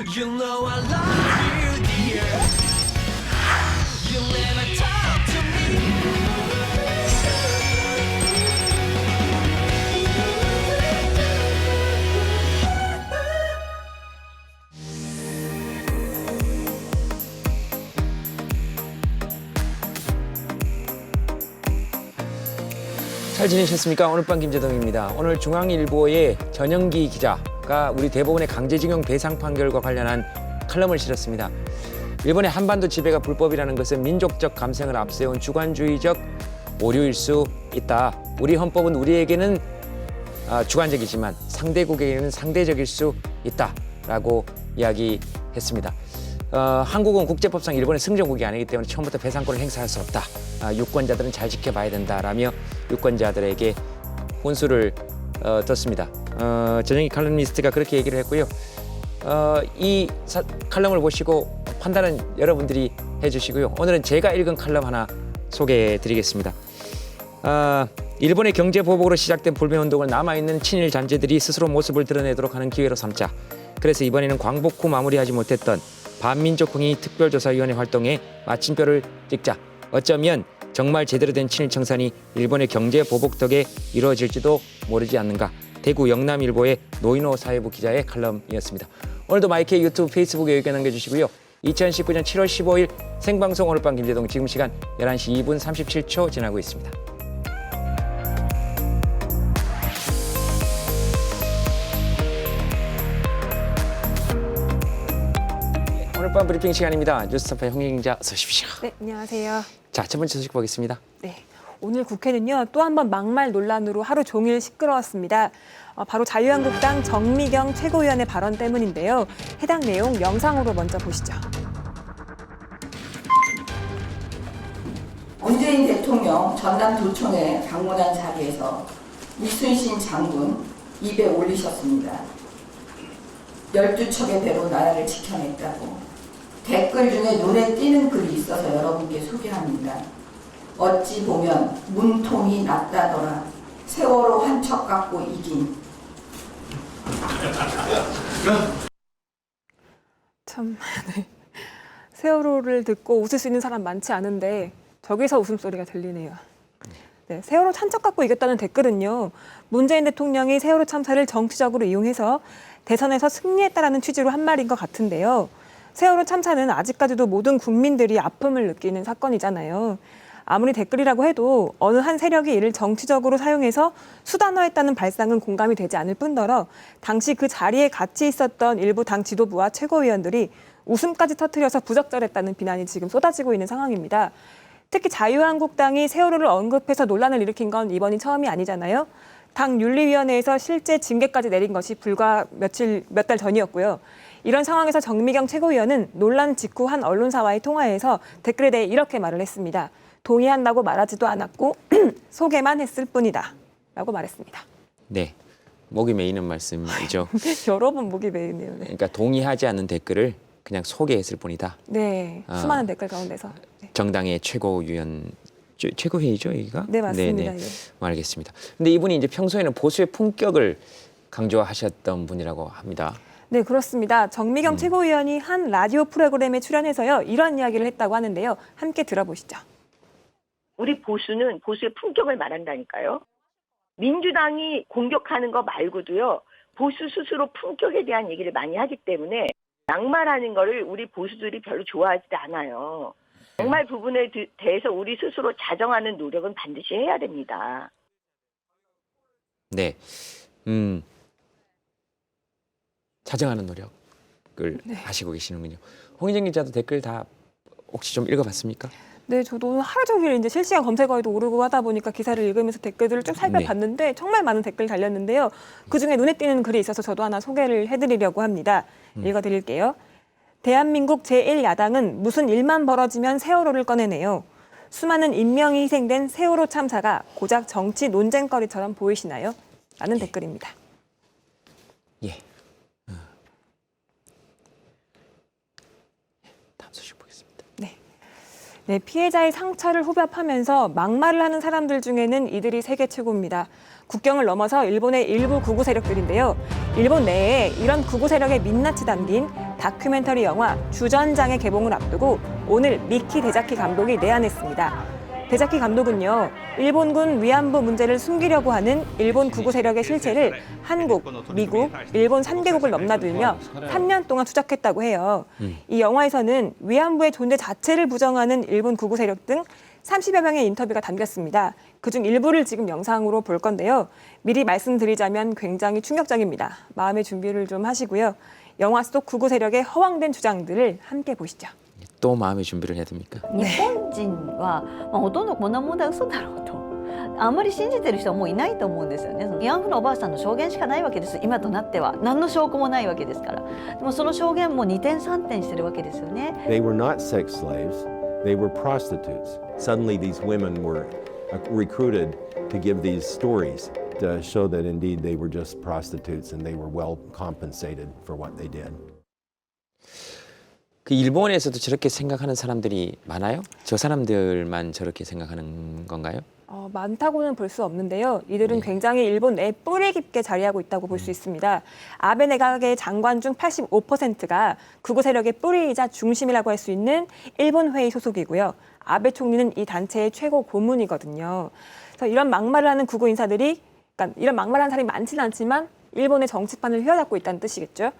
You know I love you, dear. You never talk to me. 잘 지내셨습니까? 오늘 밤 김재동입니다. 오늘 중앙일보의 전영기 기자가 우리 대법원의 강제징용 배상 판결과 관련한 칼럼을 실었습니다. 일본의 한반도 지배가 불법이라는 것은 민족적 감성을 앞세운 주관주의적 오류일 수 있다. 우리 헌법은 우리에게는 주관적이지만 상대국에게는 상대적일 수 있다라고 이야기했습니다. 한국은 국제법상 일본의 승정국이 아니기 때문에 처음부터 배상권을 행사할 수 없다. 유권자들은 잘 지켜봐야 된다라며 유권자들에게 혼수를 떴습니다. 전영기 칼럼니스트가 그렇게 얘기를 했고요. 이 칼럼을 보시고 판단은 여러분들이 해주시고요. 오늘은 제가 읽은 칼럼 하나 소개해드리겠습니다. 일본의 경제 보복으로 시작된 불매운동을 남아있는 친일 잔재들이 스스로 모습을 드러내도록 하는 기회로 삼자. 그래서 이번에는 광복 후 마무리하지 못했던 반민족흥위 특별조사위원회 활동에 마침표를 찍자. 어쩌면 정말 제대로 된 친일 청산이 일본의 경제 보복 덕에 이루어질지도 모르지 않는가. 대구 영남일보의 노인호 사회부 기자의 칼럼이었습니다. 오늘도 마이크의 유튜브, 페이스북에 의견 남겨주시고요. 2019년 7월 15일 생방송 오늘 밤 김재동 지금 시간 11시 2분 37초 지나고 있습니다. 오늘 밤 브리핑 시간입니다. 뉴스타파 홍익 기자 어서 오십시오. 네, 안녕하세요. 자, 첫 번째 소식 보겠습니다. 네, 오늘 국회는요 또 한 번 막말 논란으로 하루 종일 시끄러웠습니다. 바로 자유한국당 정미경 최고위원의 발언 때문인데요. 해당 내용 영상으로 먼저 보시죠. 문재인 대통령 전남도청에 방문한 자리에서 이순신 장군 입에 올리셨습니다. 12척의 배로 나라를 지켜냈다고. 댓글 중에 눈에 띄는 글이 있어서 여러분께 소개합니다. 어찌 보면 문통이 낫다더라. 세월호 한 척 갖고 이긴. 참, 네. 세월호를 듣고 웃을 수 있는 사람 많지 않은데 저기서 웃음소리가 들리네요. 네, 세월호 한척 갖고 이겼다는 댓글은요. 문재인 대통령이 세월호 참사를 정치적으로 이용해서 대선에서 승리했다라는 취지로 한 말인 것 같은데요. 세월호 참사는 아직까지도 모든 국민들이 아픔을 느끼는 사건이잖아요. 아무리 댓글이라고 해도 어느 한 세력이 이를 정치적으로 사용해서 수단화했다는 발상은 공감이 되지 않을 뿐더러 당시 그 자리에 같이 있었던 일부 당 지도부와 최고위원들이 웃음까지 터뜨려서 부적절했다는 비난이 지금 쏟아지고 있는 상황입니다. 특히 자유한국당이 세월호를 언급해서 논란을 일으킨 건 이번이 처음이 아니잖아요. 당 윤리위원회에서 실제 징계까지 내린 것이 불과 몇 달 전이었고요. 이런 상황에서 정미경 최고위원은 논란 직후 한 언론사와의 통화에서 댓글에 대해 이렇게 말을 했습니다. 동의한다고 말하지도 않았고 소개만 했을 뿐이다 라고 말했습니다. 네, 목이 메이는 말씀이죠. 여러 번 목이 메이네요. 네. 그러니까 동의하지 않는 댓글을 그냥 소개했을 뿐이다. 네, 수많은 댓글 가운데서. 네. 정당의 최고위원, 최고회의죠, 여기가? 네, 맞습니다. 네네. 예. 알겠습니다. 근데 이분이 이제 평소에는 보수의 품격을 강조하셨던 분이라고 합니다. 네, 그렇습니다. 정미경 최고위원이 한 라디오 프로그램에 출연해서요. 이런 이야기를 했다고 하는데요. 함께 들어보시죠. 우리 보수는 보수의 품격을 말한다니까요. 민주당이 공격하는 거 말고도요. 보수 스스로 품격에 대한 얘기를 많이 하기 때문에 양말하는 거를 우리 보수들이 별로 좋아하지 않아요. 양말 부분에 대해서 우리 스스로 자정하는 노력은 반드시 해야 됩니다. 네, 자정하는 노력을 하시고 계시는군요. 홍희정 기자도 댓글 다 혹시 좀 읽어봤습니까? 네, 저도 오늘 하루 종일 이제 실시간 검색어에도 오르고 하다 보니까 기사를 읽으면서 댓글들을 쭉 살펴봤는데 정말 많은 댓글 달렸는데요. 그중에 눈에 띄는 글이 있어서 저도 하나 소개를 해드리려고 합니다. 읽어드릴게요. 대한민국 제1야당은 무슨 일만 벌어지면 세월호를 꺼내네요. 수많은 인명이 희생된 세월호 참사가 고작 정치 논쟁거리처럼 보이시나요? 라는 댓글입니다. 예. 다음 소식 보겠습니다. 네, 피해자의 상처를 후벼파면서 막말을 하는 사람들 중에는 이들이 세계 최고입니다. 국경을 넘어서 일본의 일부 극우 세력들인데요. 일본 내에 이런 극우 세력의 민낯이 담긴 다큐멘터리 영화 주전장의 개봉을 앞두고 오늘 미키 데자키 감독이 내한했습니다. 데자키 감독은요, 일본군 위안부 문제를 숨기려고 하는 일본 구구 세력의 실체를 한국, 미국, 일본 3개국을 넘나들며 3년 동안 추적했다고 해요. 이 영화에서는 위안부의 존재 자체를 부정하는 일본 구구 세력 등 30여 명의 인터뷰가 담겼습니다. 그중 일부를 지금 영상으로 볼 건데요. 미리 말씀드리자면 굉장히 충격적입니다. 마음의 준비를 좀 하시고요. 영화 속 구구 세력의 허황된 주장들을 함께 보시죠. 또 마음의 준비를 해야 됩니까? 日本人は、ほとんどこんな問題嘘だろうとあんまり信じてる人はもういないと思うんですよね。慰安婦のおばあさんの証言しかないわけです。今となっては何の証拠もないわけですから。でもその証言も二転三転してるわけですよね。 They were not sex slaves, they were prostitutes. Suddenly these women were recruited to give these stories to show that indeed they were just prostitutes and they were well compensated for what they did. 그 일본에서도 저렇게 생각하는 사람들이 많아요? 저 사람들만 저렇게 생각하는 건가요? 많다고는 볼 수 없는데요. 이들은 굉장히 일본 내에 뿌리 깊게 자리하고 있다고 볼 수 있습니다. 아베 내각의 장관 중 85%가 구구 세력의 뿌리이자 중심이라고 할 수 있는 일본 회의 소속이고요. 아베 총리는 이 단체의 최고 고문이거든요. 그래서 이런 막말을 하는 구구 인사들이, 그러니까 이런 막말하는 사람이 많지는 않지만 일본의 정치판을 휘어잡고 있다는 뜻이겠죠.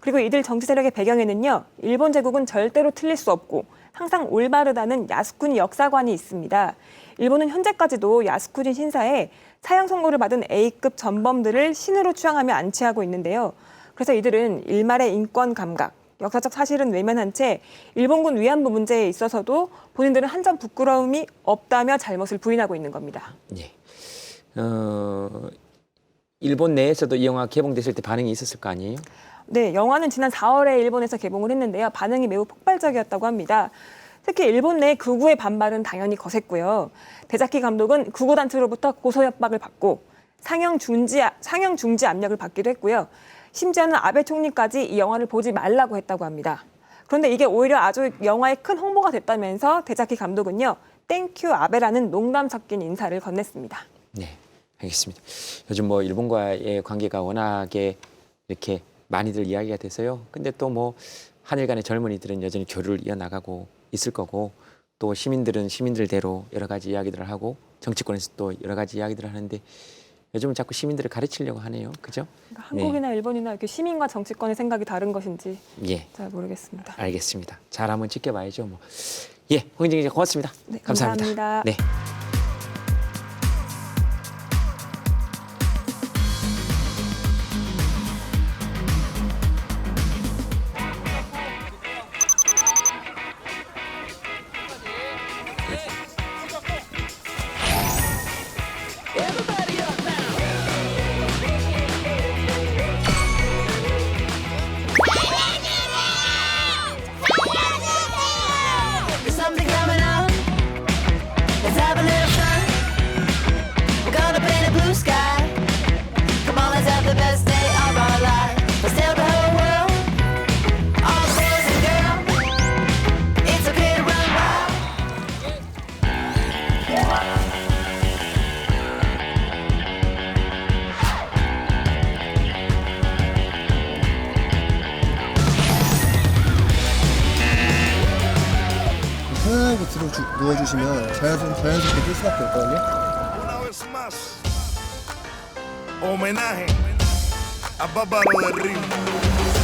그리고 이들 정치 세력의 배경에는요, 일본 제국은 절대로 틀릴 수 없고 항상 올바르다는 야스쿠니 역사관이 있습니다. 일본은 현재까지도 야스쿠니 신사에 사형 선고를 받은 A급 전범들을 신으로 추앙하며 안치하고 있는데요. 그래서 이들은 일말의 인권 감각, 역사적 사실은 외면한 채 일본군 위안부 문제에 있어서도 본인들은 한 점 부끄러움이 없다며 잘못을 부인하고 있는 겁니다. 예. 일본 내에서도 이 영화 개봉됐을 때 반응이 있었을 거 아니에요? 네, 영화는 지난 4월에 일본에서 개봉을 했는데요. 반응이 매우 폭발적이었다고 합니다. 특히 일본 내 극우의 반발은 당연히 거셌고요. 데자키 감독은 극우 단체로부터 고소 협박을 받고 상영 중지 압력을 받기도 했고요. 심지어는 아베 총리까지 이 영화를 보지 말라고 했다고 합니다. 그런데 이게 오히려 아주 영화에 큰 홍보가 됐다면서 데자키 감독은요, 땡큐 아베라는 농담 섞인 인사를 건넸습니다. 네, 알겠습니다. 요즘 뭐 일본과의 관계가 워낙에 이렇게 많이들 이야기가 돼서요. 근데 또 뭐 한일 간의 젊은이들은 여전히 교류를 이어나가고 있을 거고, 또 시민들은 시민들대로 여러 가지 이야기들을 하고 정치권에서 또 여러 가지 이야기들을 하는데 요즘은 자꾸 시민들을 가르치려고 하네요. 그죠? 한국이나 일본이나 이렇게 시민과 정치권의 생각이 다른 것인지 예, 잘 모르겠습니다. 알겠습니다. 잘 한번 지켜봐야죠. 뭐. 예, 홍인정 기자 고맙습니다. 네, 감사합니다. 감사합니다. 네. There's something coming up. Let's have a little fun. We're gonna paint a blue sky. Come on, let's have the best day of our life. Let's tell the whole world, all boys and girls, it's okay to run wild. 편안하게 누워주시면 자연스럽게 뛸 수밖에 없거든요. Una vez más, homenaje a Bárbaro del Ritmo.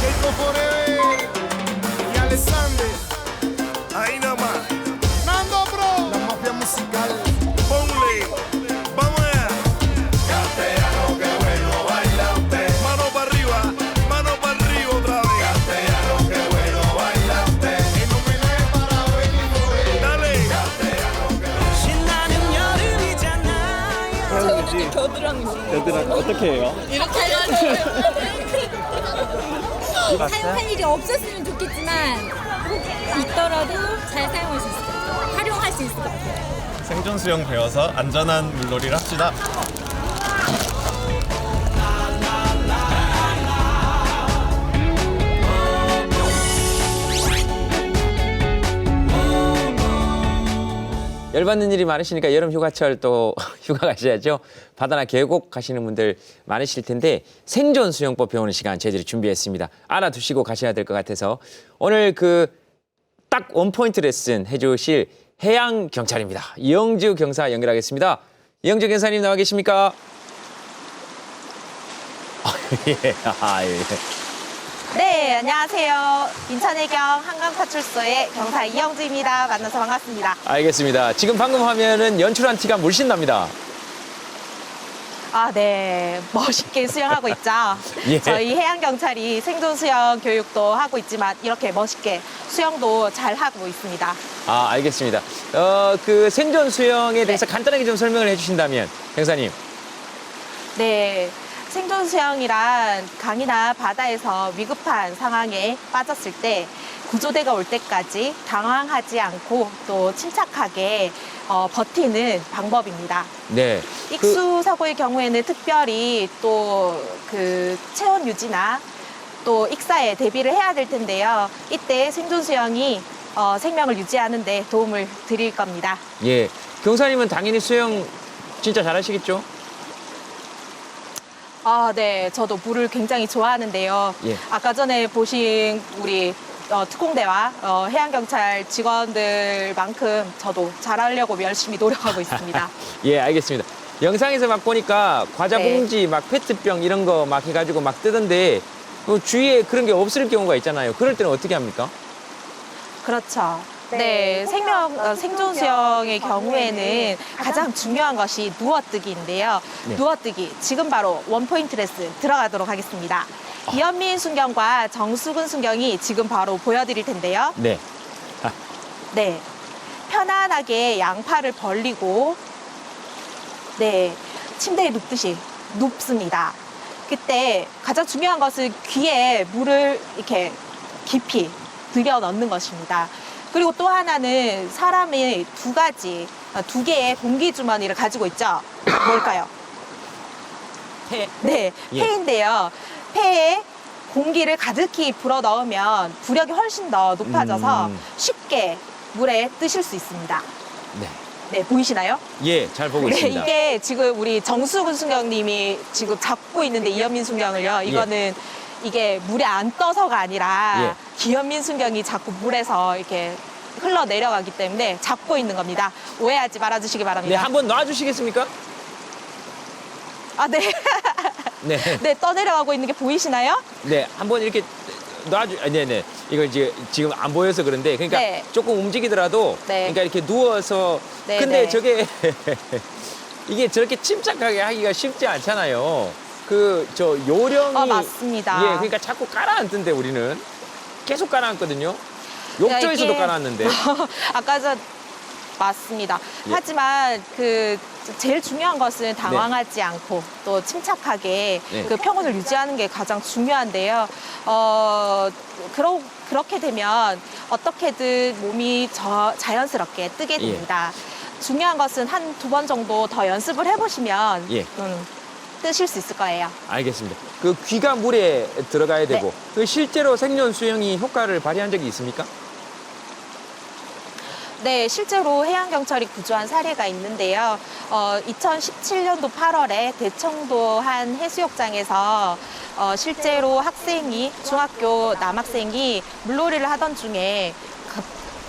Keiko Forever y Alexander. Ahí nada más. Nando Bro. La mafia musical. Ponle. Vamos allá. Castellano, qué bueno baila usted. Mano para arriba otra vez. Castellano, qué bueno baila usted. En homenaje para Benito. Dale. 신나는 여름이잖아요. 어떻게 해요? 이렇게 사용할 일이 없었으면 좋겠지만 있더라도 잘 사용할 수 있을 것 같아요. 활용할 수 있을 것 같아요. 생존 수영 배워서 안전한 물놀이를 합시다. 열받는 일이 많으시니까 여름 휴가철 또 휴가 가셔야죠. 바다나 계곡 가시는 분들 많으실 텐데 생존 수영법 배우는 시간 저희들이 준비했습니다. 알아두시고 가셔야 될 것 같아서 오늘 그 딱 원포인트 레슨 해주실 해양 경찰입니다. 이영주 경사 연결하겠습니다. 이영주 경사님 나와 계십니까? 예. 네, 안녕하세요. 인천해경 한강파출소의 경사 이영주입니다. 만나서 반갑습니다. 알겠습니다. 지금 방금 화면은 연출한 티가 물씬 납니다. 아, 네. 멋있게 수영하고 있죠. 예. 저희 해양경찰이 생존 수영 교육도 하고 있지만 이렇게 멋있게 수영도 잘 하고 있습니다. 아, 알겠습니다. 그 생존 수영에 대해서 간단하게 좀 설명을 해주신다면, 경사님. 네. 생존 수영이란 강이나 바다에서 위급한 상황에 빠졌을 때 구조대가 올 때까지 당황하지 않고 또 침착하게 버티는 방법입니다. 네. 익수 사고의 경우에는 특별히 또 그 체온 유지나 또 익사에 대비를 해야 될 텐데요. 이때 생존 수영이 생명을 유지하는 데 도움을 드릴 겁니다. 예. 경사님은 당연히 수영 진짜 잘하시겠죠? 아, 네. 저도 물을 굉장히 좋아하는데요. 예. 아까 전에 보신 우리 특공대와 해양경찰 직원들만큼 저도 잘하려고 열심히 노력하고 있습니다. 예, 알겠습니다. 영상에서 막 보니까 과자 네. 봉지, 막 페트병 이런 거 막 해가지고 막 뜨던데 주위에 그런 게 없을 경우가 있잖아요. 그럴 때는 어떻게 합니까? 그렇죠. 네, 생존 수영의 경우에는 가장 중요한 것이 누워뜨기인데요. 네. 누워뜨기, 지금 바로 원포인트 레슨 들어가도록 하겠습니다. 이현민 순경과 정수근 순경이 지금 바로 보여드릴 텐데요. 네. 네, 편안하게 양팔을 벌리고 네, 침대에 눕듯이 눕습니다. 그때 가장 중요한 것은 귀에 물을 이렇게 깊이 들여 넣는 것입니다. 그리고 또 하나는 사람이 두 개의 공기 주머니를 가지고 있죠. 뭘까요? 폐. 네, 예. 폐인데요. 폐에 공기를 가득히 불어 넣으면 부력이 훨씬 더 높아져서 쉽게 물에 뜨실 수 있습니다. 네. 네, 보이시나요? 예, 잘 보고 네, 있습니다. 이게 지금 우리 정수근 순경님이 지금 잡고 있는데 이현민 순경을요. 이거는 이게 물에 안 떠서가 아니라 기현민 순경이 자꾸 물에서 이렇게 흘러 내려가기 때문에 잡고 있는 겁니다. 오해하지 말아주시기 네, 바랍니다. 한번 놔주시겠습니까? 아, 네. 네. 네, 떠내려가고 있는 게 보이시나요? 네, 한번 이렇게 네네. 이거 지금 안 보여서 그런데, 그러니까 네. 조금 움직이더라도, 네. 그러니까 이렇게 누워서, 네, 근데 네. 저게, 이게 저렇게 침착하게 하기가 쉽지 않잖아요. 요령이. 맞습니다. 예, 그러니까 자꾸 깔아앉던데, 우리는. 계속 깔아앉거든요. 욕조에서도 이게- 깔아앉는데. 아까 맞습니다. 예. 하지만 제일 중요한 것은 당황하지 않고 또 침착하게 네. 그 평온을 유지하는 게 가장 중요한데요. 그렇게 되면 어떻게든 몸이 자연스럽게 뜨게 됩니다. 중요한 것은 한 두 번 정도 더 연습을 해보시면 예. 뜨실 수 있을 거예요. 알겠습니다. 그 귀가 물에 들어가야 되고, 그 실제로 생존 수영이 효과를 발휘한 적이 있습니까? 네, 실제로 해양경찰이 구조한 사례가 있는데요. 2017년도 8월에 대청도 한 해수욕장에서 실제로 중학교 남학생이 물놀이를 하던 중에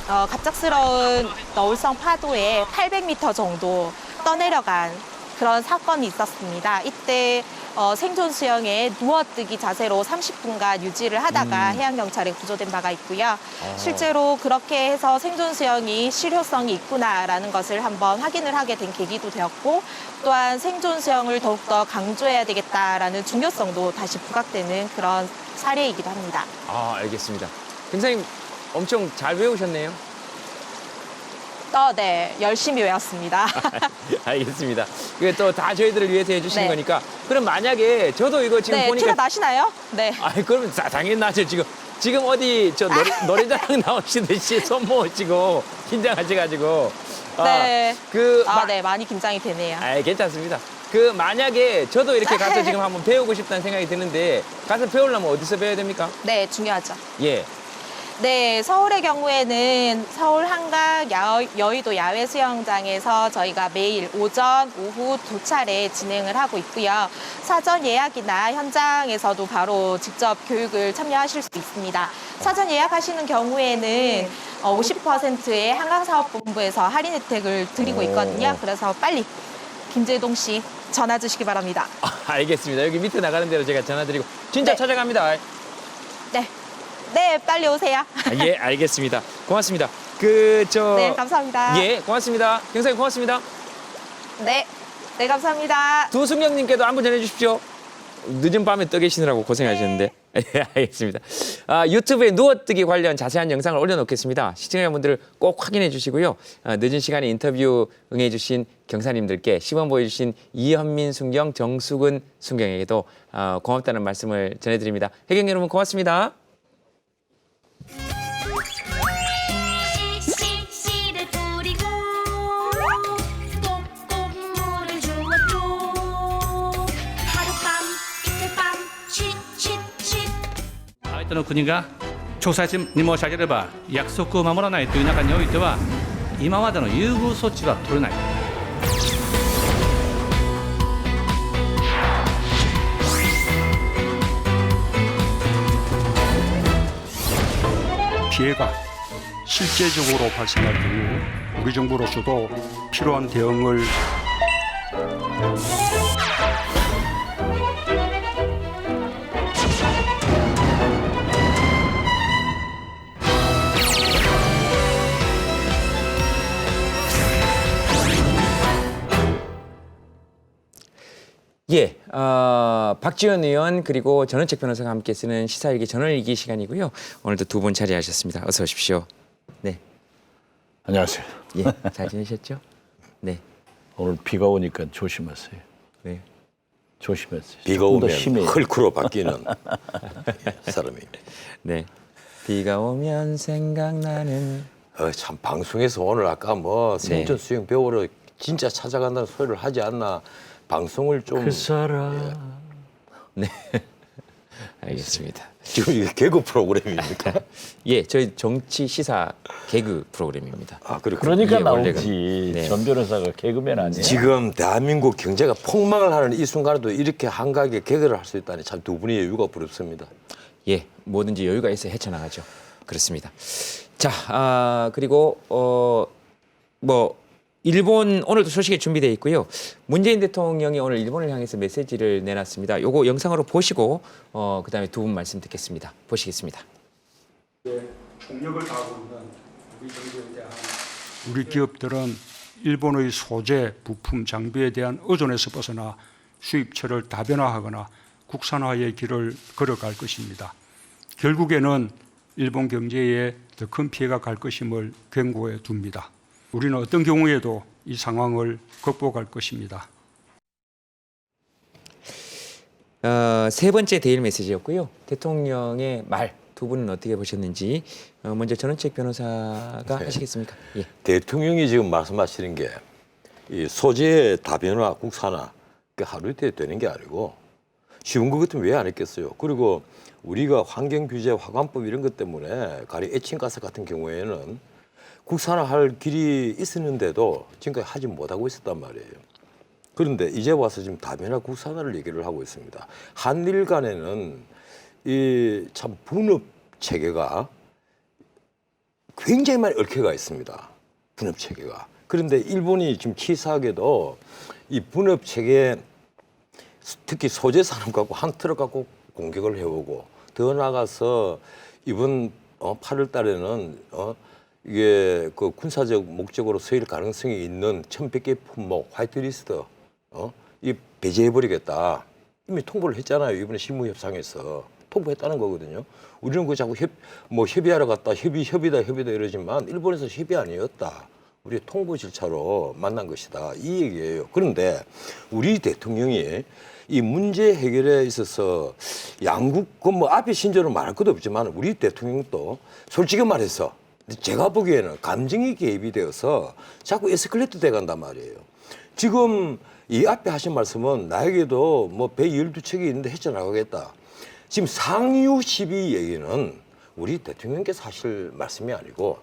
갑작스러운 너울성 파도에 800m 정도 떠내려간 그런 사건이 있었습니다. 이때 생존 수영에 누워뜨기 자세로 30분간 유지를 하다가 해양경찰에 구조된 바가 있고요. 실제로 그렇게 해서 생존 수영이 실효성이 있구나라는 것을 한번 확인을 하게 된 계기도 되었고, 또한 생존 수영을 더욱더 강조해야 되겠다라는 중요성도 다시 부각되는 그런 사례이기도 합니다. 아, 알겠습니다. 굉장히 엄청 잘 배우셨네요. 네, 열심히 외웠습니다. 알겠습니다. 이게 또 다 저희들을 위해서 해주신 네. 거니까. 그럼 만약에 저도 이거 지금 네, 보니까. 티가 나시나요? 네. 그러면 당연히 나죠. 지금 어디 노래자랑 나오시듯이 손 모으시고 긴장하셔가지고. 네. 아, 네, 많이 긴장이 되네요. 괜찮습니다. 만약에 저도 이렇게 가서 지금 한번 배우고 싶다는 생각이 드는데, 가서 배우려면 어디서 배워야 됩니까? 네, 중요하죠. 예. 네, 서울의 경우에는 서울 한강 여의도 야외 수영장에서 저희가 매일 오전, 오후 두 차례 진행을 하고 있고요. 사전 예약이나 현장에서도 바로 직접 교육을 참여하실 수 있습니다. 사전 예약하시는 경우에는 50%의 한강사업본부에서 할인 혜택을 드리고 있거든요. 그래서 빨리 김재동 씨 전화 주시기 바랍니다. 알겠습니다. 여기 밑에 나가는 대로 제가 전화드리고 진짜 네. 찾아갑니다. 네, 빨리 오세요. 예, 알겠습니다. 고맙습니다. 네, 감사합니다. 예, 고맙습니다. 경사님 고맙습니다. 네, 감사합니다. 두승경님께도 한번 전해주십시오. 늦은 밤에 떠 계시느라고 고생하셨는데. 예, 알겠습니다. 유튜브에 누워뜨기 관련 자세한 영상을 올려놓겠습니다. 시청자분들 꼭 확인해 주시고요. 늦은 시간에 인터뷰 응해주신 경사님들께 시범 보여주신 이현민 순경, 정수근 순경에게도 고맙다는 말씀을 전해드립니다. 해경 여러분 고맙습니다. 씨를 뿌리고 꼭꼭 물을 주었죠. 하룻밤 이틀밤 쉿쉿쉿 相手の国が調査に申し上げれば約束を守らないという中においては今までの優遇措置は取れない。 피해가 실제적으로 발생할 경우 우리 정부로서도 필요한 대응을 예, 박지원 의원 그리고 전원책 변호사가 함께 쓰는 시사일기 전원일기 시간이고요. 오늘도 두 분 자리하셨습니다. 어서 오십시오. 네. 안녕하세요. 예, 잘 지내셨죠? 네. 오늘 비가 오니까 조심하세요. 네. 조심하세요. 비가 오면 헐크로 바뀌는 사람이. 네. 비가 오면 생각나는. 참 방송에서 오늘 아까 뭐 생존 수영 배우러 진짜 찾아간다는 소리를 하지 않나. 방송을 좀. 그 사람. 예. 네. 알겠습니다. 지금 이게 개그 프로그램입니까? 예, 저희 정치 시사 개그 프로그램입니다. 그러니까 예, 나오지. 네. 전 변호사가 개그맨 아니에요? 지금 대한민국 경제가 폭망을 하는 이 순간에도 이렇게 한가하게 개그를 할 수 있다니 참 두 분의 여유가 부럽습니다. 예, 뭐든지 여유가 있어 헤쳐나가죠. 그렇습니다. 자, 그리고 일본 오늘도 소식이 준비되어 있고요. 문재인 대통령이 오늘 일본을 향해서 메시지를 내놨습니다. 요거 영상으로 보시고 그다음에 두 분 말씀 듣겠습니다. 보시겠습니다. 총력을 다하고 있는 우리 정부에 대한 우리 기업들은 일본의 소재, 부품, 장비에 대한 의존에서 벗어나 수입처를 다변화하거나 국산화의 길을 걸어갈 것입니다. 결국에는 일본 경제에 더 큰 피해가 갈 것임을 경고해 둡니다. 우리는 어떤 경우에도 이 상황을 극복할 것입니다. 세 번째 대일 메시지였고요. 대통령의 말 두 분은 어떻게 보셨는지 먼저 전원책 변호사가 하시겠습니까? 예. 대통령이 지금 말씀하시는 게 이 소재 다변화, 국산화 그 하루 이틀 되는 게 아니고 쉬운 것 같으면 왜 안 했겠어요. 그리고 우리가 환경규제, 화관법 이런 것 때문에 가령 에칭가스 같은 경우에는 국산화할 길이 있었는데도 지금까지 하지 못하고 있었단 말이에요. 그런데 이제 와서 지금 다변화 국산화를 얘기를 하고 있습니다. 한일 간에는 이 참 분업 체계가 굉장히 많이 얽혀가 있습니다. 분업 체계가. 그런데 일본이 지금 치사하게도 이 분업 체계 특히 소재 산업 갖고 한 트럭 갖고 공격을 해오고 더 나아가서 이번 8월 달에는 이게 그 군사적 목적으로 쓰일 가능성이 있는 1,100개 품목 화이트리스트 이 배제해버리겠다. 이미 통보를 했잖아요. 이번에 실무협상에서 통보했다는 거거든요. 우리는 그 자꾸 협의하러 갔다 협의다 이러지만 일본에서 협의 아니었다. 우리 통보 절차로 만난 것이다. 이 얘기예요. 그런데 우리 대통령이 이 문제 해결에 있어서 양국 앞에 신조를 말할 것도 없지만 우리 대통령도 솔직히 말해서 제가 보기에는 감정이 개입이 되어서 자꾸 에스컬레이트 돼 간단 말이에요. 지금 이 앞에 하신 말씀은 나에게도 배 12척이 있는데 헤쳐나가겠다. 지금 상유 12 얘기는 우리 대통령께서 하실 말씀이 아니고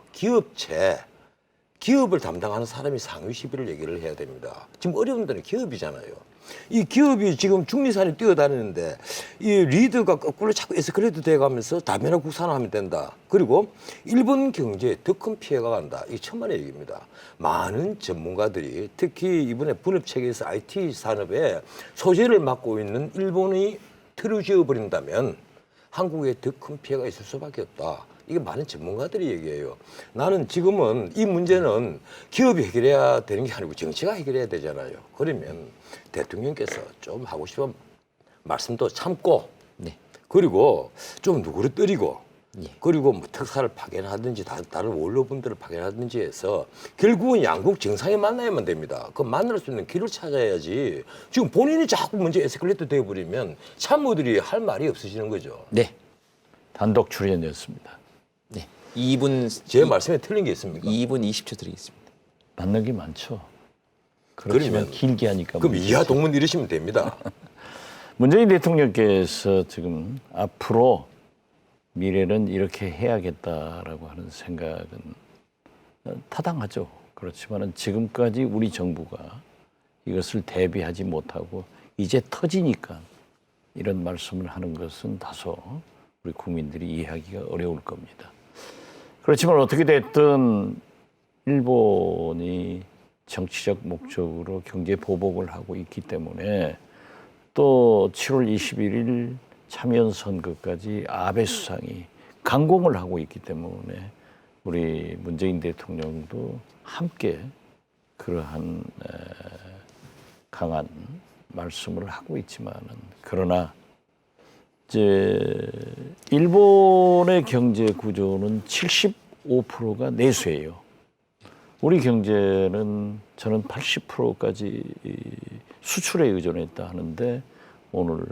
기업을 담당하는 사람이 상위 시비를 얘기를 해야 됩니다. 지금 어려운 데는 기업이잖아요. 이 기업이 지금 중리산에 뛰어다니는데 이 리드가 거꾸로 자꾸 에스컬레이트 돼가면서 다변화 국산화하면 된다. 그리고 일본 경제에 더 큰 피해가 간다. 이게 천만의 얘기입니다. 많은 전문가들이 특히 이번에 분업체계에서 IT 산업에 소재를 맡고 있는 일본이 틀을 지어버린다면 한국에 더 큰 피해가 있을 수밖에 없다. 이게 많은 전문가들이 얘기해요. 나는 지금은 이 문제는 기업이 해결해야 되는 게 아니고 정치가 해결해야 되잖아요. 그러면 대통령께서 좀 하고 싶은 말씀도 참고, 그리고 좀 누그러뜨리고, 그리고 뭐 특사를 파견하든지 다른 원로분들을 파견하든지 해서 결국은 양국 정상에 만나야만 됩니다. 그 만날 수 있는 길을 찾아야지. 지금 본인이 자꾸 문제 에스컬레이트 돼버리면 참모들이 할 말이 없어지는 거죠. 네. 단독 출연이었습니다. 네. 2분 제 말씀에 틀린 게 있습니까? 2분 20초 드리겠습니다. 맞는 게 많죠. 그렇지만 그러면 길게 하니까. 그럼 이하 동문 이러시면 됩니다. 문재인 대통령께서 지금 앞으로 미래는 이렇게 해야겠다라고 하는 생각은 타당하죠. 그렇지만은 지금까지 우리 정부가 이것을 대비하지 못하고 이제 터지니까 이런 말씀을 하는 것은 다소 우리 국민들이 이해하기가 어려울 겁니다. 그렇지만 어떻게 됐든 일본이 정치적 목적으로 경제 보복을 하고 있기 때문에 또 7월 21일 참여연 선거까지 아베 수상이 강공을 하고 있기 때문에 우리 문재인 대통령도 함께 그러한 강한 말씀을 하고 있지만은 그러나 이제 일본의 경제 구조는 75%가 내수예요. 우리 경제는 저는 80%까지 수출에 의존했다 하는데 오늘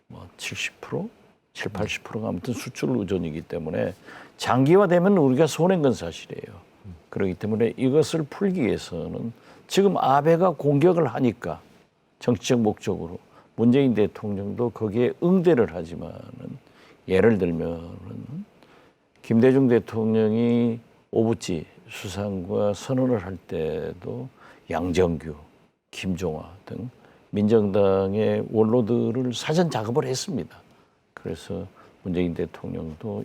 뭐 70%? 80%가 아무튼 수출 의존이기 때문에 장기화되면 우리가 손해인 건 사실이에요. 그렇기 때문에 이것을 풀기 위해서는 지금 아베가 공격을 하니까 정치적 목적으로 문재인 대통령도 거기에 응대를 하지만은 예를 들면은 김대중 대통령이 오부지 수상과 선언을 할 때도 양정규, 김종화 등 민정당의 원로들을 사전 작업을 했습니다. 그래서 문재인 대통령도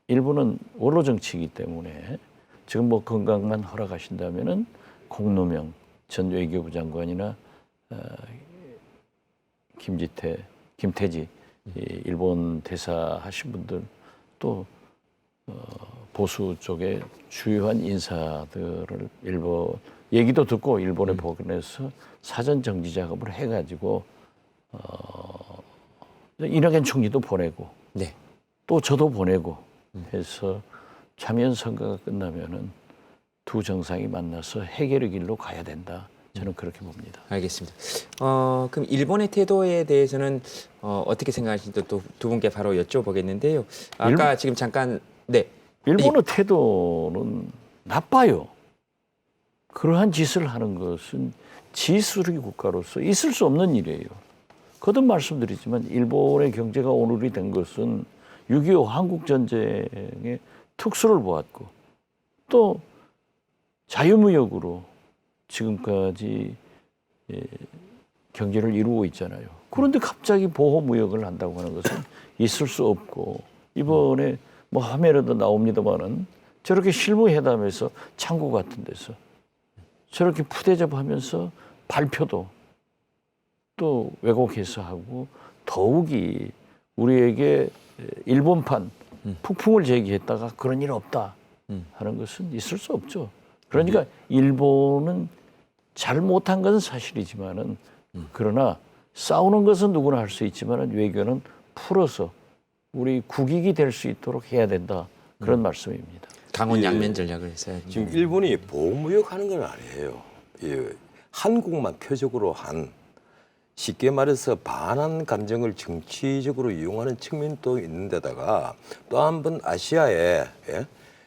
일본은 원로 정치이기 때문에 지금 뭐 건강만 허락하신다면은 공노명 전 외교부 장관이나 김태지 일본 대사 하신 분들 또 보수 쪽의 주요한 인사들을 일본 얘기도 듣고 일본에 보내서 사전 정지 작업을 해가지고 이낙연 총리도 보내고 또 저도 보내고 해서 참여연 선거가 끝나면은 두 정상이 만나서 해결의 길로 가야 된다. 저는 그렇게 봅니다. 알겠습니다. 그럼 일본의 태도에 대해서는 어떻게 생각하시는지 또 두 분께 바로 여쭤보겠는데요. 아까 지금 잠깐 일본의 태도는 나빠요. 그러한 짓을 하는 것은 지수르기 국가로서 있을 수 없는 일이에요. 거듭 말씀드리지만 일본의 경제가 오늘이 된 것은 6.25 한국전쟁의 특수를 보았고 또 자유무역으로 지금까지 경제를 이루고 있잖아요. 그런데 갑자기 보호무역을 한다고 하는 것은 있을 수 없고 이번에 뭐 화면에도 나옵니다만은 저렇게 실무회담에서 창구 같은 데서 저렇게 푸대접하면서 발표도 또 왜곡해서 하고 더욱이 우리에게 일본판 폭풍을 제기했다가 그런 일 없다 하는 것은 있을 수 없죠. 그러니까 일본은 잘못한 것은 사실이지만은 그러나 싸우는 것은 누구나 할 수 있지만은 외교는 풀어서 우리 국익이 될 수 있도록 해야 된다 그런 말씀입니다. 강원 양면 전략을 했어요. 지금 일본이 보호무역하는 건 아니에요. 한국만 표적으로 한 쉽게 말해서 반한 감정을 정치적으로 이용하는 측면도 있는데다가 또 한 번 아시아에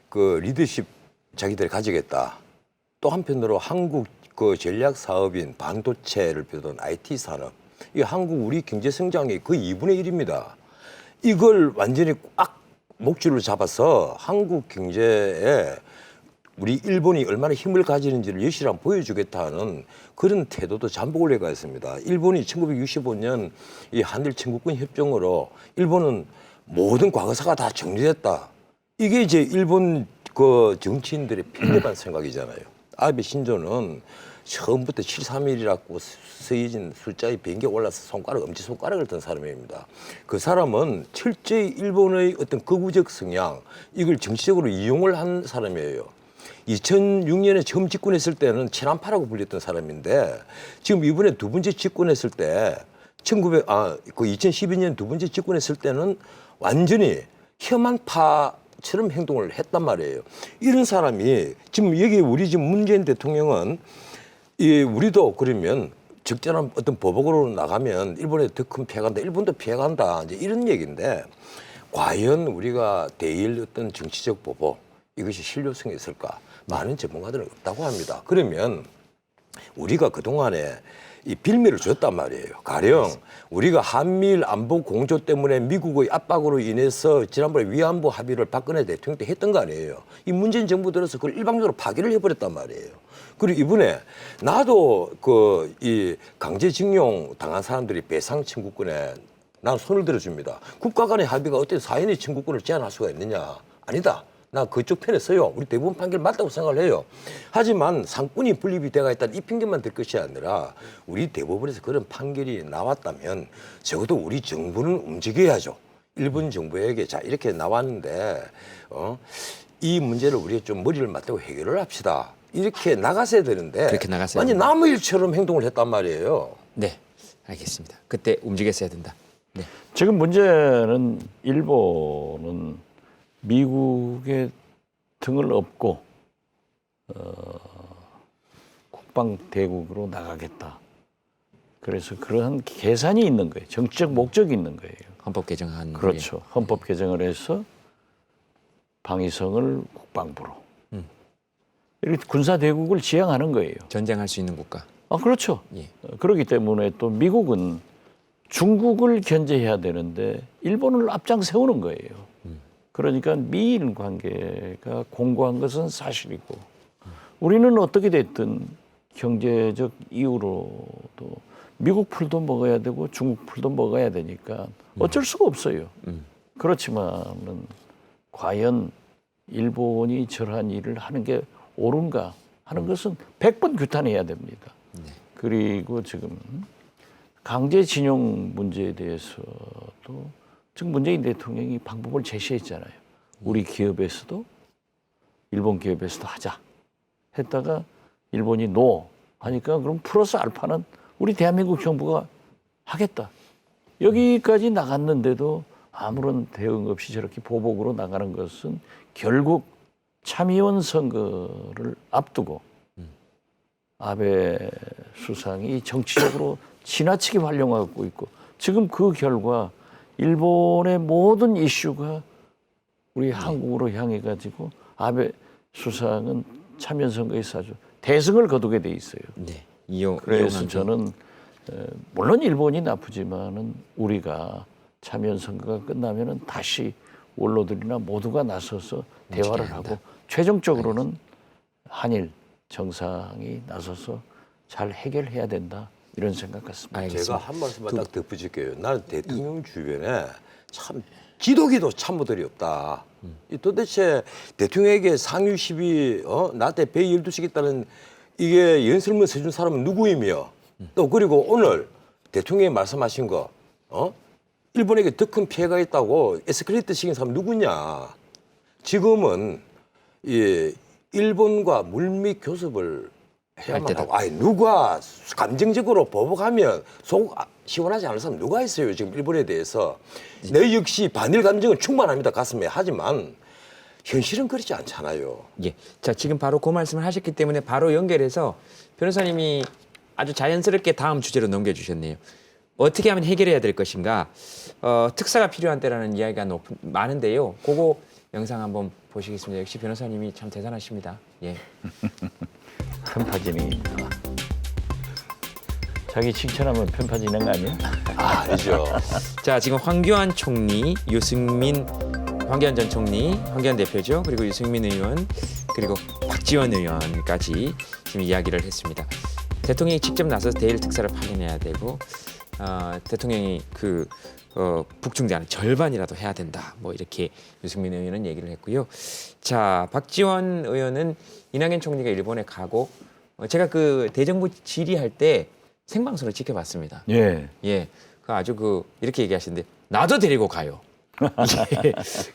그 리더십 자기들이 가지겠다. 또 한편으로 한국 그 전략 사업인 반도체를 비롯한 IT 산업, 이 한국 우리 경제 성장의 거의 2분의 1입니다. 이걸 완전히 꽉 목줄을 잡아서 한국 경제에 우리 일본이 얼마나 힘을 가지는지를 여실히 보여주겠다는 그런 태도도 잠복을 해가 있습니다. 일본이 1965년 이 한일 청구권 협정으로 일본은 모든 과거사가 다 정리됐다. 이게 이제 일본 그 정치인들의 편협한 생각이잖아요. 아베 신조는 처음부터 731이라고 쓰여진 숫자의 변기에 올라서 엄지손가락을 든 사람입니다. 그 사람은 철저히 일본의 어떤 거구적 성향, 이걸 정치적으로 이용을 한 사람이에요. 2006년에 처음 집권했을 때는 친한파라고 불렸던 사람인데 지금 이번에 두 번째 집권했을 때 2012년 두 번째 집권했을 때는 완전히 혐한파처럼 행동을 했단 말이에요. 이런 사람이 지금 여기 우리 지금 문재인 대통령은 우리도 그러면 적절한 어떤 보복으로 나가면 일본에 더 큰 피해가 간다. 일본도 피해간다. 이제 이런 얘기인데 과연 우리가 대일 어떤 정치적 보복 이것이 실효성이 있을까? 많은 전문가들은 없다고 합니다. 그러면 우리가 그동안에 이 빌미를 줬단 말이에요. 가령 우리가 한미일 안보 공조 때문에 미국의 압박으로 인해서 지난번에 위안부 합의를 박근혜 대통령 때 했던 거 아니에요. 이 문재인 정부 들어서 그걸 일방적으로 파기를 해버렸단 말이에요. 그리고 이번에 나도 이 강제징용 당한 사람들이 배상 청구권에 난 손을 들어줍니다. 국가 간의 합의가 어떻게 사인의 청구권을 제한할 수가 있느냐? 아니다. 나 그쪽 편에 서요. 우리 대부분 판결 맞다고 생각을 해요. 하지만 상권이 분립이 돼가 있다는 이 핑계만 들 것이 아니라 우리 대법원에서 그런 판결이 나왔다면 적어도 우리 정부는 움직여야죠. 일본 정부에게 자 이렇게 나왔는데 이 문제를 우리가 좀 머리를 맞대고 해결을 합시다. 이렇게 나갔어야 되는데 그렇게 나갔어야 완전 됩니다. 남의 일처럼 행동을 했단 말이에요. 네, 알겠습니다. 그때 움직였어야 된다. 네. 지금 문제는 일본은 미국의 등을 업고 국방 대국으로 나가겠다. 그래서 그러한 계산이 있는 거예요. 정치적 목적이 있는 거예요. 헌법 개정한 그렇죠. 헌법 개정을 해서 방위성을 국방부로 이렇게 군사 대국을 지향하는 거예요. 전쟁할 수 있는 국가. 그렇죠. 예. 그렇기 때문에 또 미국은 중국을 견제해야 되는데 일본을 앞장 세우는 거예요. 그러니까 미일 관계가 공고한 것은 사실이고 우리는 어떻게 됐든 경제적 이유로도 미국 풀도 먹어야 되고 중국 풀도 먹어야 되니까 어쩔 수가 없어요. 그렇지만은 과연 일본이 저러한 일을 하는 게 옳은가 하는 것은 100번 규탄해야 됩니다. 그리고 지금 강제징용 문제에 대해서도 지금 문재인 대통령이 방법을 제시했잖아요. 우리 기업에서도 일본 기업에서도 하자 했다가 일본이 노 하니까 그럼 플러스 알파는 우리 대한민국 정부가 하겠다. 여기까지 나갔는데도 아무런 대응 없이 저렇게 보복으로 나가는 것은 결국 참의원 선거를 앞두고 아베 수상이 정치적으로 지나치게 활용하고 있고 지금 그 결과 일본의 모든 이슈가 우리 한국으로 향해 가지고 아베 수상은 참여 선거에서 아주 대승을 거두게 돼 있어요. 네. 그래서 저는 물론 일본이 나쁘지만은 우리가 참여 선거가 끝나면은 다시 원로들이나 모두가 나서서 대화를 하고 최종적으로는 한일 정상이 나서서 잘 해결해야 된다. 이런 생각 같습니다. 제가 한 말씀만 딱 덧붙일게요. 나는 대통령 주변에 참 지도기도 참모들이 없다. 도대체 대통령에게 상유 시비 나한테 배 12씩 있다는 이게 연설문 써준 사람은 누구이며 또 그리고 오늘 대통령이 말씀하신 거 일본에게 더 큰 피해가 있다고 에스컬레이터 시킨 사람 누구냐. 지금은 이 일본과 물밑 교섭을 해야만 하고, 누가 감정적으로 보복하면 속 시원하지 않은 사람 누가 있어요? 지금 일본에 대해서. 내 역시 반일 감정은 충만합니다. 가슴에. 하지만 현실은 그렇지 않잖아요. 예. 자, 지금 바로 그 말씀을 하셨기 때문에 바로 연결해서 변호사님이 아주 자연스럽게 다음 주제로 넘겨주셨네요. 어떻게 하면 해결해야 될 것인가. 특사가 필요한 때라는 이야기가 많은데요. 그거 영상 한번 보시겠습니다. 역시 변호사님이 참 대단하십니다. 예. 편파지니 자기 칭찬하면 편파지는 거 아니야? 아니죠. 자, 지금 황교안 총리, 유승민 황교안 전 총리, 황교안 대표죠. 그리고 유승민 의원, 그리고 박지원 의원까지 지금 이야기를 했습니다. 대통령이 직접 나서서 대일 특사를 파견해야 되고 대통령이 북중대한 절반이라도 해야 된다. 뭐 이렇게 유승민 의원은 얘기를 했고요. 자, 박지원 의원은 이낙연 총리가 일본에 가고 제가 그 대정부 질의할 때 생방송을 지켜봤습니다. 예. 예. 아주 이렇게 얘기하시는데 나도 데리고 가요.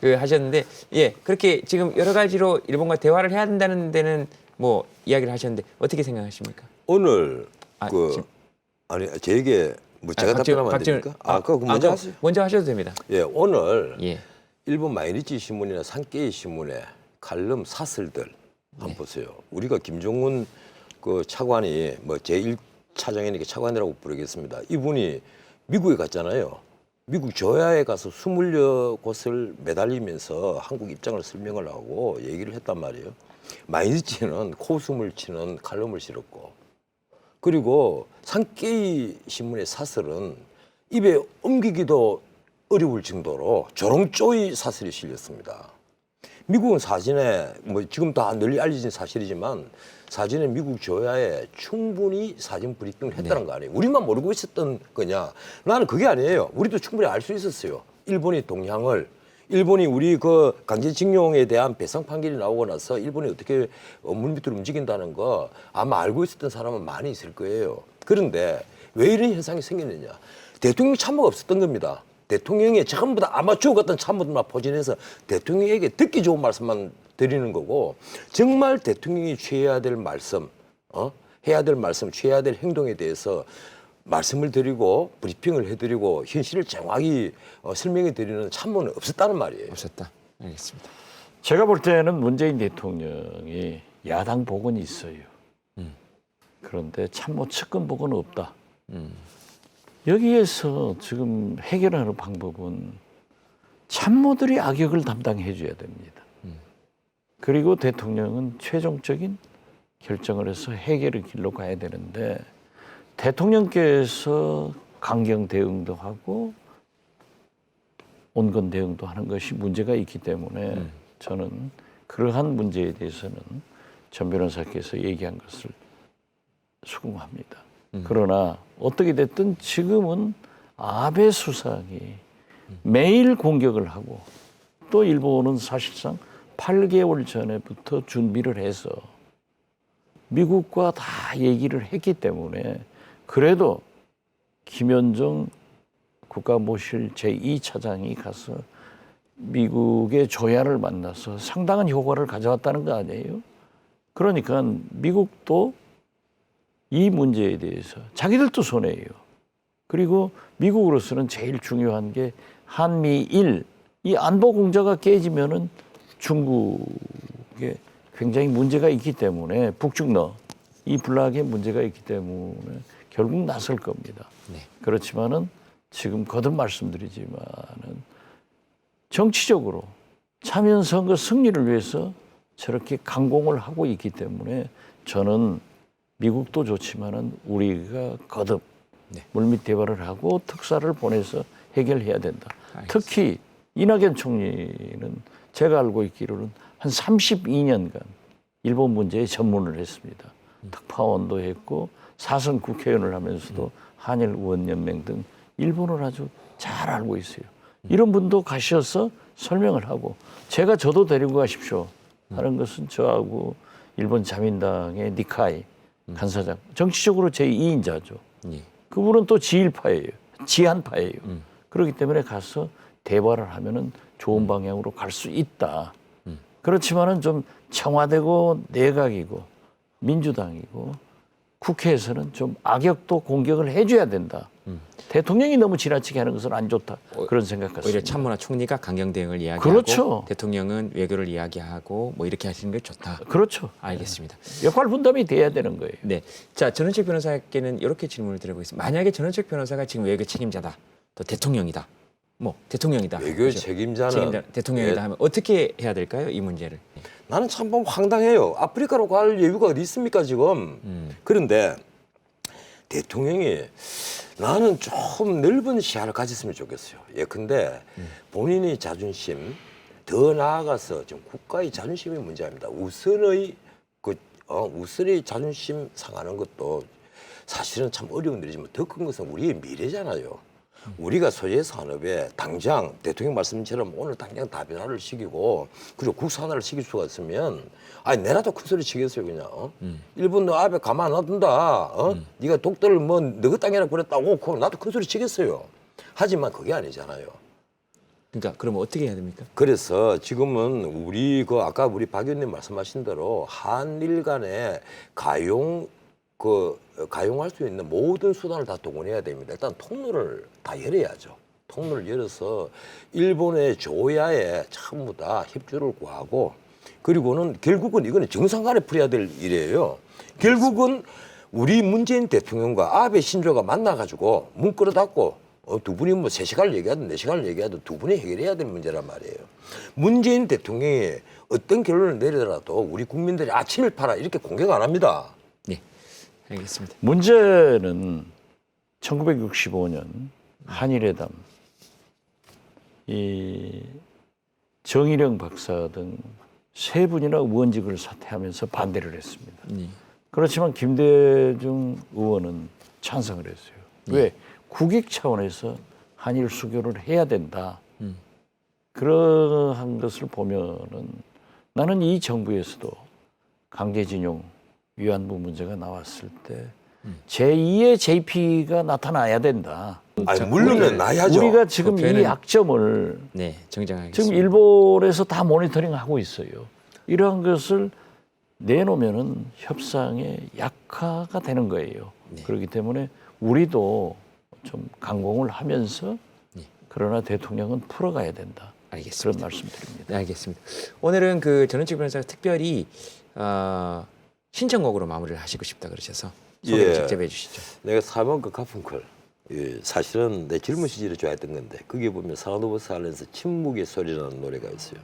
예, 하셨는데 예 그렇게 지금 여러 가지로 일본과 대화를 해야 된다는 데는 뭐 이야기를 하셨는데 어떻게 생각하십니까? 오늘 아니 제게 뭐 제가 답변하면 안 됩니까? 그거 먼저 하세요. 먼저 하셔도 됩니다. 예, 오늘 일본 마이니치 신문이나 산케이 신문의 칼럼 사설들 한번 보세요. 우리가 김정은 그 차관이 뭐 제1차장이니까 차관이라고 부르겠습니다. 이분이 미국에 갔잖아요. 미국 조야에 가서 20여 곳을 매달리면서 한국 입장을 설명을 하고 얘기를 했단 말이에요. 마이니치는 코웃음을 치는 칼럼을 실었고, 그리고 산케이 신문의 사설은 입에 옮기기도 어려울 정도로 조롱조의 사설이 실렸습니다. 미국은 사진에 뭐 지금 다 널리 알려진 사실이지만 사진에 미국 조야에 충분히 사진 브리핑을 했다는 거 아니에요. 우리만 모르고 있었던 거냐? 나는 그게 아니에요. 우리도 충분히 알 수 있었어요. 일본이 동향을, 일본이 우리 그 강제징용에 대한 배상 판결이 나오고 나서 일본이 어떻게 물밑으로 움직인다는 거 아마 알고 있었던 사람은 많이 있을 거예요. 그런데 왜 이런 현상이 생기느냐? 대통령 참모가 없었던 겁니다. 대통령이 전부 다 아마추어 같은 참모들만 포진해서 대통령에게 듣기 좋은 말씀만 드리는 거고, 정말 대통령이 취해야 될 말씀, 해야 될 말씀, 취해야 될 행동에 대해서 말씀을 드리고 브리핑을 해드리고 현실을 정확히 설명해 드리는 참모는 없었다는 말이에요. 없었다. 알겠습니다. 제가 볼 때는 문재인 대통령이 야당 복은 있어요. 그런데 참모 측근 복은 없다. 여기에서 지금 해결하는 방법은 참모들이 악역을 담당해 줘야 됩니다. 그리고 대통령은 최종적인 결정을 해서 해결의 길로 가야 되는데, 대통령께서 강경 대응도 하고 온건 대응도 하는 것이 문제가 있기 때문에 저는 그러한 문제에 대해서는 전 변호사께서 얘기한 것을 수긍합니다. 그러나 어떻게 됐든 지금은 아베 수상이 매일 공격을 하고, 또 일본은 사실상 8개월 전에부터 준비를 해서 미국과 다 얘기를 했기 때문에, 그래도 김현정 국가모실 제2차장이 가서 미국의 조야를 만나서 상당한 효과를 가져왔다는 거 아니에요? 그러니까 미국도 이 문제에 대해서 자기들도 손해예요. 그리고 미국으로서는 제일 중요한 게 한미일 이 안보 공조가 깨지면은 중국에 굉장히 문제가 있기 때문에, 북중러 이 블락에 문제가 있기 때문에 결국 나설 겁니다. 그렇지만은 지금 거듭 말씀드리지만은 정치적으로 참여 선거 승리를 위해서 저렇게 강공을 하고 있기 때문에 저는 미국도 좋지만은 우리가 거듭 물밑 대화를 하고 특사를 보내서 해결해야 된다. 특히 이낙연 총리는 제가 알고 있기로는 한 32년간 일본 문제에 전문을 했습니다. 특파원도 했고 사선 국회의원을 하면서도 한일 의원연맹 등 일본을 아주 잘 알고 있어요. 이런 분도 가셔서 설명을 하고, 제가 저도 데리고 가십시오 하는 것은 저하고 일본 자민당의 니카이 간사장, 정치적으로 제2인자죠. 그분은 또 지일파예요. 지한파예요. 그렇기 때문에 가서 대화를 하면은 좋은 방향으로 갈 수 있다. 그렇지만은 좀 청와대고 내각이고 민주당이고 국회에서는 좀 악역도 공격을 해줘야 된다. 대통령이 너무 지나치게 하는 것은 안 좋다. 그런 생각 같습니다. 오히려 참모나 총리가 강경 대응을 이야기하고, 그렇죠. 대통령은 외교를 이야기하고 뭐 이렇게 하시는 게 좋다. 그렇죠. 알겠습니다. 역할 분담이 돼야 되는 거예요. 네. 자, 전원책 변호사께는 이렇게 질문을 드려보겠습니다. 만약에 전원책 변호사가 지금 외교 책임자다, 또 대통령이다, 뭐 대통령이다, 외교 그렇죠? 책임자는 대통령이다 하면 어떻게 해야 될까요? 이 문제를. 나는 참 황당해요. 아프리카로 갈 여유가 어디 있습니까 지금. 그런데 대통령이 나는 좀 넓은 시야를 가졌으면 좋겠어요. 예컨대 본인의 자존심, 더 나아가서 지금 국가의 자존심이 문제입니다. 우선의 우선의 자존심 상하는 것도 사실은 참 어려운 일이지만 더 큰 것은 우리의 미래잖아요. 우리가 소재 산업에 당장 대통령 말씀처럼 오늘 당장 다변화를 시키고 그리고 국산화를 시킬 수가 있으면 아니 내라도 큰 소리 치겠어요 그냥. 일본 너 앞에 가만 안 둔다. 네가 독도를 뭐 너희 땅이라 그랬다고 그럼 나도 큰 소리 치겠어요. 하지만 그게 아니잖아요. 그러니까 그러면 어떻게 해야 됩니까? 그래서 지금은 우리 아까 우리 박 의원님 말씀하신 대로 한일 간에 가용할 수 있는 모든 수단을 다 동원해야 됩니다. 일단 통로를 다 열어야죠. 통로를 열어서 일본의 조야에 전부 다 협조를 구하고 그리고는 결국은 이거는 정상 간에 풀어야 될 일이에요. 결국은 우리 문재인 대통령과 아베 신조가 만나가지고 문 끌어닫고 두 분이 뭐 3시간을 얘기하든 4시간을 얘기하든 두 분이 해결해야 될 문제란 말이에요. 문재인 대통령이 어떤 결론을 내리더라도 우리 국민들이 아침을 팔아 이렇게 공격 안 합니다. 네, 알겠습니다. 문제는 1965년 한일회담 이 정일영 박사 등 3분이나 의원직을 사퇴하면서 반대를 했습니다. 그렇지만 김대중 의원은 찬성을 했어요. 왜? 국익 차원에서 한일 수교를 해야 된다. 그러한 것을 보면은 나는 이 정부에서도 강제징용 위안부 문제가 나왔을 때 제2의 JP가 나타나야 된다. 아니, 물론 나야죠. 우리가 지금 이 약점을 정정하겠습니다. 지금 일본에서 다 모니터링하고 있어요. 이러한 것을 내놓으면은 협상의 약화가 되는 거예요. 그렇기 때문에 우리도 좀 강공을 하면서 그러나 대통령은 풀어가야 된다. 알겠습니다. 그런 말씀드립니다. 네, 알겠습니다. 오늘은 그 전원책 변호사가 특별히 신청곡으로 마무리를 하시고 싶다 그러셔서 소개를 직접 해주시죠. 내가 사모한 그 가펑클 사실은 내 젊은 시절에 좋아했던 건데 거기에 보면 사운드 오브 사일런스 침묵의 소리라는 노래가 있어요.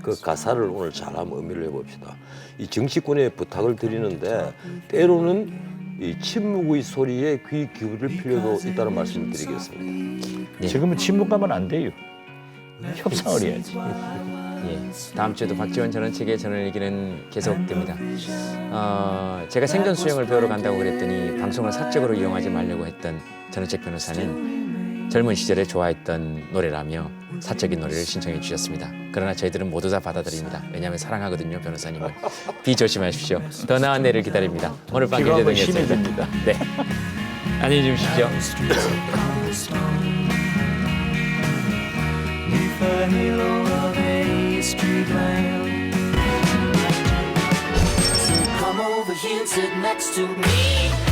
그 가사를 오늘 잘 한번 의미를 해봅시다. 이 정치권에 부탁을 드리는데 때로는 이 침묵의 소리에 귀 기울일 필요도 있다는 말씀을 드리겠습니다. 지금은 침묵하면 안 돼요. 협상을 해야지. 다음 주에도 박지원 전원책의 전원일기는 계속됩니다. 제가 생존 수영을 배우러 간다고 그랬더니 방송을 사적으로 이용하지 말려고 했던 전원책 변호사는 젊은 시절에 좋아했던 노래라며 사적인 노래를 신청해 주셨습니다. 그러나 저희들은 모두 다 받아들입니다. 왜냐하면 사랑하거든요, 변호사님을. 비 조심하십시오. 더 나은 내일을 기다립니다. 오늘 밤 김재동이었습니다. 네, 안녕히 주무십시오. The halo of a street lamp. So come over here and sit next to me.